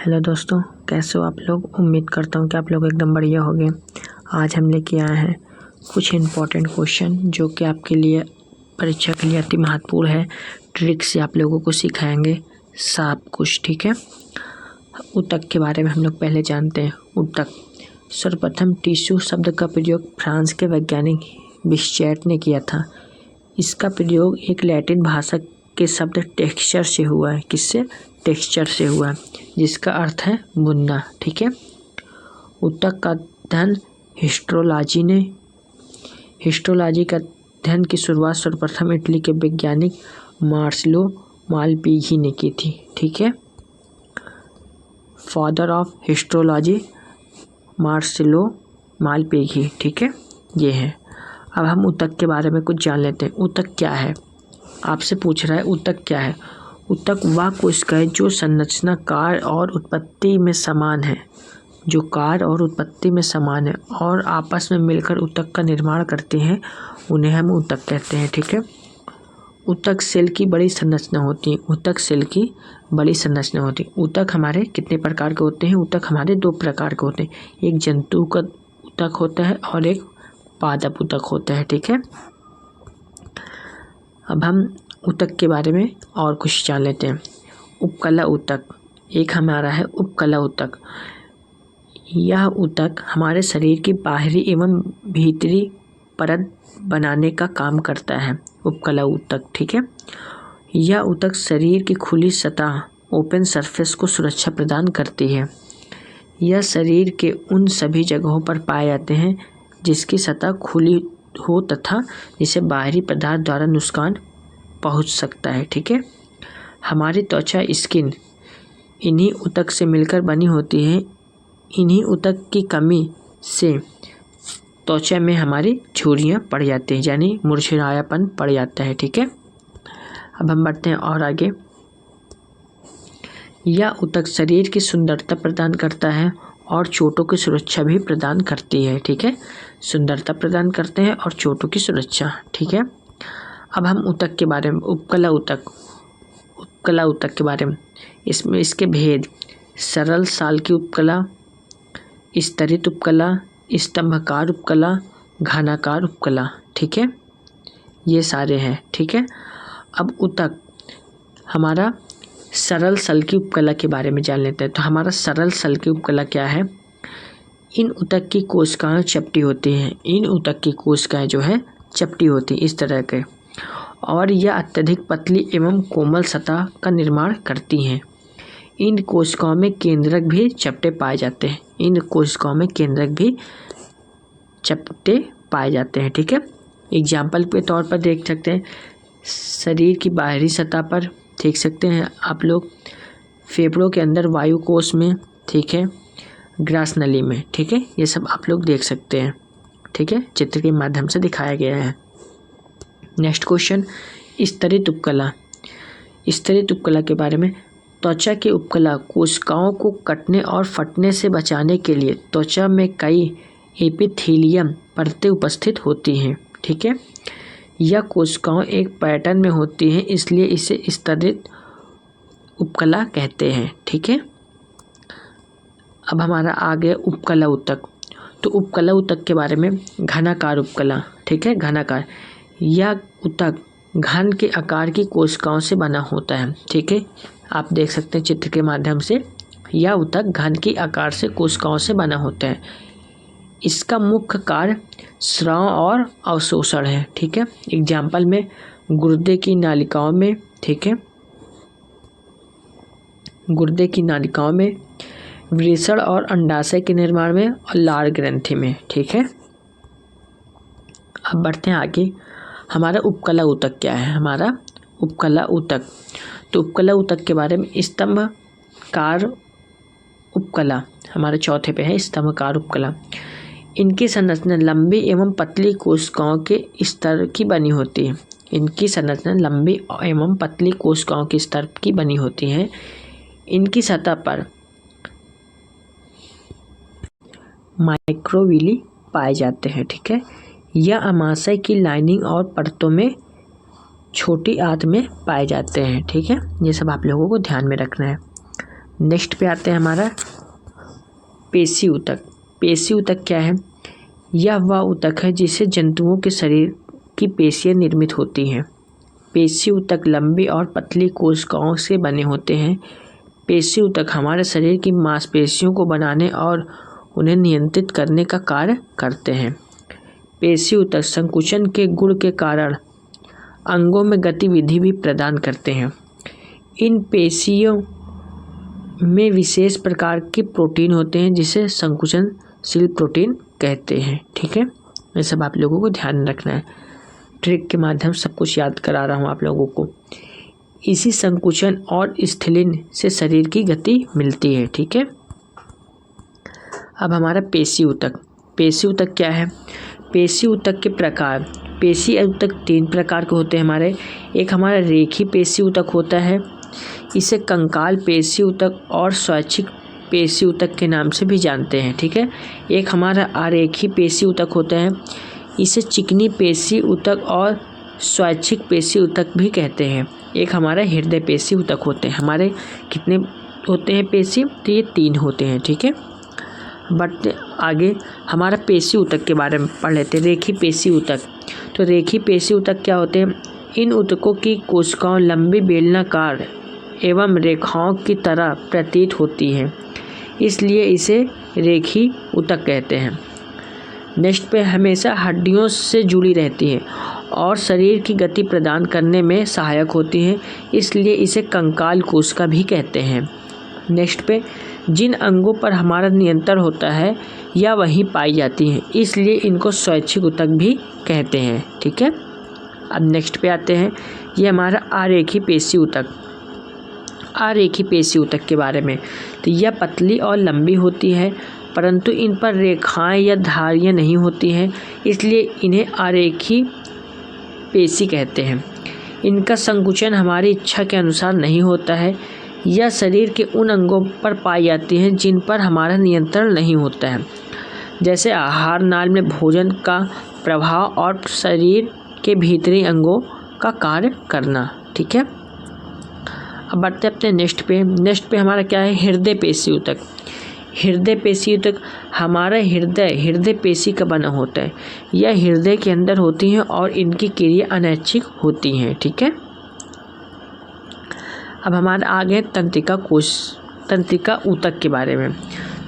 Hello दोस्तों, कैसे हो आप लोग। उम्मीद करता हूँ कि आप लोग एकदम बढ़िया होंगे। आज हम लेके आए हैं कुछ इम्पोर्टेंट क्वेश्चन जो कि आपके लिए परीक्षा के लिए अति महत्वपूर्ण है। ट्रिक से आप लोगों को सिखाएंगे सब कुछ, ठीक है। ऊतक के बारे में हम लोग पहले जानते हैं। ऊतक सर्वप्रथम टिश्यू शब्द का प्रयोग फ्रांस के वैज्ञानिक बिस्चेट ने किया था। इसका प्रयोग एक लैटिन भाषा के शब्द टेक्सचर से हुआ है। किससे? टेक्सचर से हुआ है, जिसका अर्थ है बुनना, ठीक है। ऊतक का अध्ययन हिस्टोलॉजी का अध्ययन की शुरुआत सर्वप्रथम इटली के वैज्ञानिक मार्सिलो मालपीघी ने की थी, ठीक है। फादर ऑफ हिस्टोलॉजी मार्सिलो मालपीघी, ठीक है, ये है। अब हम ऊतक के बारे में कुछ जान लेते हैं। ऊतक क्या है? आपसे पूछ रहा है ऊतक क्या है। ऊतक वह कोशिका है जो संरचना, कार्य और उत्पत्ति में समान है, जो कार्य और उत्पत्ति में समान है और आपस में मिलकर ऊतक का निर्माण करते हैं, उन्हें हम ऊतक कहते हैं, ठीक है। ऊतक सेल की बड़ी संरचना होती है। ऊतक सेल की बड़ी संरचना होती है। ऊतक हमारे कितने प्रकार के होते हैं? ऊतक हमारे दो प्रकार के होते हैं। एक जंतु का ऊतक होता है और एक पादप ऊतक होता है, ठीक है। अब हम ऊतक के बारे में और कुछ जान लेते हैं। उपकला ऊतक एक हमारा है। उपकला ऊतक, यह ऊतक हमारे शरीर की बाहरी एवं भीतरी परत बनाने का काम करता है। उपकला ऊतक, ठीक है। यह ऊतक शरीर की खुली सतह, ओपन सरफेस को सुरक्षा प्रदान करती है। यह शरीर के उन सभी जगहों पर पाए जाते हैं जिसकी सतह खुली हो तथा जिसे बाहरी पदार्थ द्वारा नुकसान पहुंच सकता है, ठीक है। हमारी त्वचा, स्किन, इन्हीं ऊतक से मिलकर बनी होती है। इन्हीं ऊतक की कमी से त्वचा में हमारी झुर्रियाँ पड़ जाती हैं, यानी मुरझायापन पड़ जाता है, ठीक है। अब हम बढ़ते हैं और आगे। यह ऊतक शरीर की सुंदरता प्रदान करता है और चोटों की सुरक्षा भी प्रदान करती है, ठीक है। सुंदरता प्रदान करते हैं और चोटों की सुरक्षा, ठीक है। अब हम ऊतक के बारे में, उपकला ऊतक के बारे में, इसमें इसके भेद: सरल साल की उपकला, स्तरित उपकला, स्तंभाकार उपकला, घनाकार उपकला, ठीक है, ये सारे हैं, ठीक है। अब ऊतक हमारा सरल सल की उपकला के बारे में जान लेते हैं। तो हमारा सरल सल की उपकला क्या है? इन ऊतक की कोशिकाएं चपटी होती हैं। इन ऊतक की कोशिकाएं जो है चपटी होती, इस तरह के, और यह अत्यधिक पतली एवं कोमल सतह का निर्माण करती हैं। इन कोशिकाओं में केंद्रक भी चपटे पाए जाते हैं। इन कोशिकाओं में केंद्रक भी चपटे पाए जाते हैं, ठीक है। एग्जाम्पल के तौर पर देख सकते हैं, शरीर की बाहरी सतह पर देख सकते हैं आप लोग, फेफड़ों के अंदर वायु कोश में, ठीक है, ग्रास नली में, ठीक है, ये सब आप लोग देख सकते हैं, ठीक है, चित्र के माध्यम से दिखाया गया है। नेक्स्ट क्वेश्चन, स्तरित उपकला। स्तरित उपकला के बारे में, त्वचा की उपकला कोशिकाओं को कटने और फटने से बचाने के लिए त्वचा में कई एपिथेलियम परतें उपस्थित होती हैं, ठीक है। यह कोशिकाएं एक पैटर्न में होती हैं, इसलिए इसे स्तरित उपकला कहते हैं, ठीक है। अब हमारा आगे उपकला ऊतक। तो उपकला ऊतक के बारे में, घनाकार उपकला, ठीक है, घनाकार, यह ऊतक घन के आकार की कोशिकाओं से बना होता है, ठीक है। आप देख सकते हैं चित्र के माध्यम से, यह ऊतक घन की आकार से कोशिकाओं से बना होता है। इसका मुख्य कार्य स्राव और अवशोषण है, ठीक है। एग्जाम्पल में गुर्दे की नालिकाओं में, ठीक है, गुर्दे की नालिकाओं में, वृषण और अंडाशय के निर्माण में और लार ग्रंथि में, ठीक है। अब बढ़ते हैं आगे। हमारा उपकला ऊतक क्या है? हमारा उपकला ऊतक, तो उपकला ऊतक के बारे में, स्तंभकार उपकला हमारे चौथे पे है। स्तंभकार उपकला, इनकी संरचना लंबी एवं पतली कोशिकाओं के स्तर की बनी होती है। इनकी संरचना लंबी एवं पतली कोशिकाओं के स्तर की बनी होती है। इनकी सतह पर माइक्रोविली पाए जाते हैं, ठीक है। यह अमाशय की लाइनिंग और परतों में छोटी आंत में पाए जाते हैं, ठीक है। ये सब आप लोगों को ध्यान में रखना है। नेक्स्ट पे आते हैं हमारा पेशी ऊतक। पेशी ऊतक क्या है? यह वह ऊतक है जिससे जंतुओं के शरीर की पेशियाँ निर्मित होती हैं। पेशी ऊतक लंबी और पतली कोशिकाओं से बने होते हैं। पेशी ऊतक हमारे शरीर की मांसपेशियों को बनाने और उन्हें नियंत्रित करने का कार्य करते हैं। पेशी ऊतक संकुचन के गुण के कारण अंगों में गतिविधि भी प्रदान करते हैं। इन पेशियों में विशेष प्रकार के प्रोटीन होते हैं जिसे संकुचनशील प्रोटीन कहते हैं। ठीक है, ये सब आप लोगों को ध्यान रखना है। ट्रिक के माध्यम से सब कुछ याद करा रहा हूँ आप लोगों को। इसी संकुचन और स्थिलीन से शरीर की गति मिलती है। ठीक है, अब हमारा पेशी ऊतक। पेशी ऊतक क्या है? पेशी ऊतक के प्रकार। पेशी ऊतक 3 प्रकार के होते हैं हमारे। एक हमारा रेखी पेशी ऊतक होता है, इसे कंकाल पेशी ऊतक और स्वैच्छिक पेशी ऊतक के नाम से भी जानते हैं। ठीक है, एक हमारा आरेखी पेशी ऊतक होता है, इसे चिकनी पेशी ऊतक और स्वैच्छिक पेशी ऊतक भी कहते हैं। एक हमारा हृदय पेशी ऊतक होते हैं। हमारे कितने होते हैं पेशी? तो ये 3 होते हैं। ठीक है, बट आगे हमारा पेशी ऊतक के बारे में पढ़ लेते हैं। रेखी पेशी ऊतक। तो रेखी पेशी ऊतक क्या होते हैं? इन ऊतकों की कोशिकाएं लंबी बेलनाकार एवं रेखाओं की तरह प्रतीत होती हैं, इसलिए इसे रेखी ऊतक कहते हैं। नेक्स्ट पे हमेशा हड्डियों से जुड़ी रहती है और शरीर की गति प्रदान करने में सहायक होती है, इसलिए इसे कंकाल कोशिका भी कहते हैं। नेक्स्ट पे जिन अंगों पर हमारा नियंत्रण होता है या वहीं पाई जाती हैं, इसलिए इनको स्वैच्छिक ऊतक भी कहते हैं। ठीक है, अब नेक्स्ट पे आते हैं, ये हमारा आरेखी पेशी ऊतक। आरेखी पेशी ऊतक के बारे में, तो यह पतली और लंबी होती है, परंतु इन पर रेखाएं या धारियाँ नहीं होती हैं, इसलिए इन्हें आरेखी पेशी कहते हैं। इनका संकुचन हमारी इच्छा के अनुसार नहीं होता है। यह शरीर के उन अंगों पर पाई जाती हैं जिन पर हमारा नियंत्रण नहीं होता है, जैसे आहार नाल में भोजन का प्रभाव और शरीर के भीतरी अंगों का कार्य करना। ठीक है, अब बढ़ते अपने नेक्स्ट पे हमारा क्या है? हृदय पेशी ऊतक। हृदय पेशी ऊतक हमारा हृदय पेशी का बना होता है। यह हृदय के अंदर होती हैं और इनकी क्रिया अनैच्छिक होती हैं। ठीक है, अब हमारा आगे तंत्रिका ऊतक के बारे में।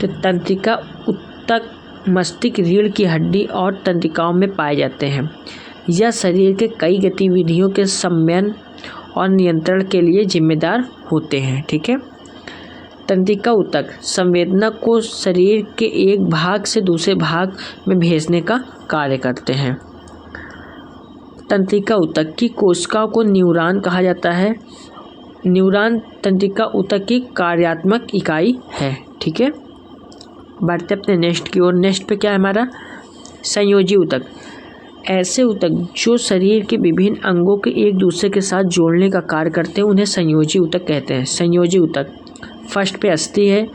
तो तंत्रिका ऊतक मस्तिष्क रीढ़ की हड्डी और तंत्रिकाओं में पाए जाते हैं। यह शरीर के कई गतिविधियों के समन्वय और नियंत्रण के लिए जिम्मेदार होते हैं। ठीक है, तंत्रिका ऊतक संवेदना को शरीर के एक भाग से दूसरे भाग में भेजने का कार्य करते हैं। तंत्रिका ऊतक की कोशिकाओं को न्यूरॉन कहा जाता है। न्यूरॉन तंत्रिका ऊतक की कार्यात्मक इकाई है। ठीक है, बढ़ते अपने नेक्स्ट की ओर। नेक्स्ट पे क्या है हमारा? संयोजी ऊतक। ऐसे ऊतक जो शरीर के विभिन्न अंगों के एक दूसरे के साथ जोड़ने का कार्य करते हैं, उन्हें संयोजी ऊतक कहते हैं। संयोजी ऊतक फर्स्ट पे अस्थि है,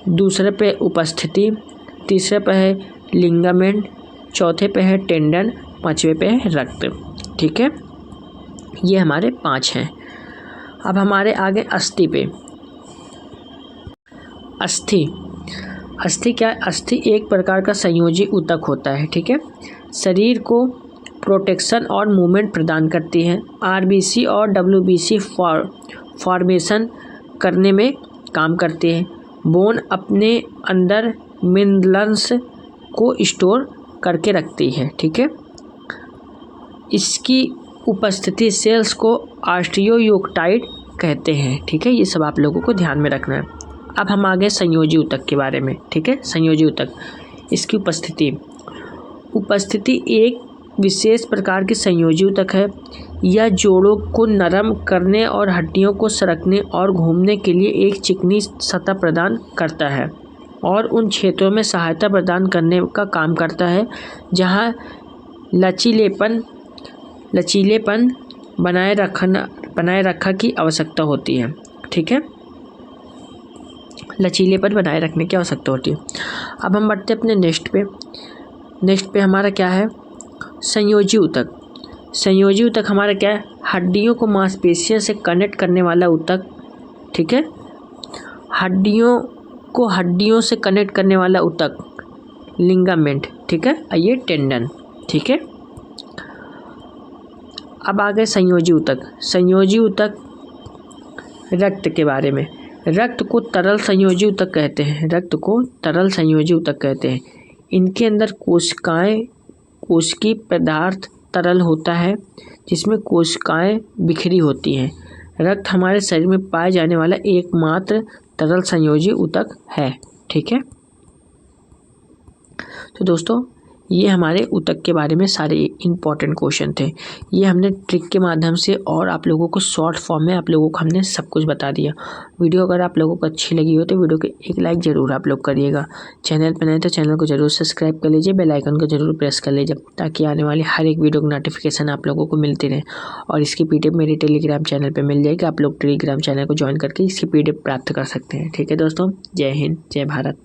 दूसरे पे उपस्थिति, तीसरे पे है लिगामेंट, चौथे पे है टेंडन, पांचवें पे है रक्त। ठीक है, ये हमारे 5 हैं। अब हमारे आगे अस्थि पे। अस्थि क्या है? अस्थि एक प्रकार का संयोजी ऊतक होता है। ठीक है, शरीर को प्रोटेक्शन और मूवमेंट प्रदान करती है। आरबीसी और डब्ल्यूबीसी फॉर्मेशन करने में काम करते हैं। बोन अपने अंदर मिनरल्स को स्टोर करके रखती है। ठीक है, इसकी उपस्थिति सेल्स को ऑस्टियोयोक्टाइड कहते हैं। ठीक है, ये सब आप लोगों को ध्यान में रखना है। अब हम आ गए संयोजी ऊतक के बारे में। ठीक है, संयोजी ऊतक, इसकी उपस्थिति एक विशेष प्रकार की संयोजी ऊतक है। यह जोड़ों को नरम करने और हड्डियों को सरकने और घूमने के लिए एक चिकनी सतह प्रदान करता है और उन क्षेत्रों में सहायता प्रदान करने का काम करता है जहां लचीलेपन बनाए रखा की आवश्यकता होती है। ठीक है, लचीलेपन बनाए रखने की आवश्यकता होती है। अब हम बढ़ते अपने नेक्स्ट पे हमारा क्या है? संयोजी ऊतक। संयोजी ऊतक हमारा क्या है? हड्डियों को मांसपेशियों से कनेक्ट करने वाला ऊतक। ठीक है, हड्डियों को हड्डियों से कनेक्ट करने वाला ऊतक लिगामेंट, ठीक है, ये टेंडन, ठीक है। अब आ गए संयोजी ऊतक। संयोजी ऊतक रक्त के बारे में। रक्त को तरल संयोजी ऊतक कहते हैं। रक्त को तरल संयोजी ऊतक कहते हैं। इनके अंदर कोशिकीय पदार्थ तरल होता है, जिसमें कोशिकाएं बिखरी होती हैं। रक्त हमारे शरीर में पाए जाने वाला एकमात्र तरल संयोजी ऊतक है, ठीक है। तो दोस्तों, ये हमारे ऊतक के बारे में सारे इम्पॉर्टेंट क्वेश्चन थे। ये हमने ट्रिक के माध्यम से और आप लोगों को शॉर्ट फॉर्म में आप लोगों को हमने सब कुछ बता दिया। वीडियो अगर आप लोगों को अच्छी लगी हो तो वीडियो को एक लाइक ज़रूर आप लोग करिएगा। चैनल पर नए तो चैनल को ज़रूर सब्सक्राइब कर लीजिए, बेल आइकन को ज़रूर प्रेस कर लीजिए, ताकि आने वाली हर एक वीडियो की नोटिफिकेशन आप लोगों को मिलती रहे। और इसकी PDF मेरे टेलीग्राम चैनल पर मिल जाएगी। आप लोग टेलीग्राम चैनल को ज्वाइन करके इसकी PDF प्राप्त कर सकते हैं, ठीक है दोस्तों। जय हिंद, जय भारत।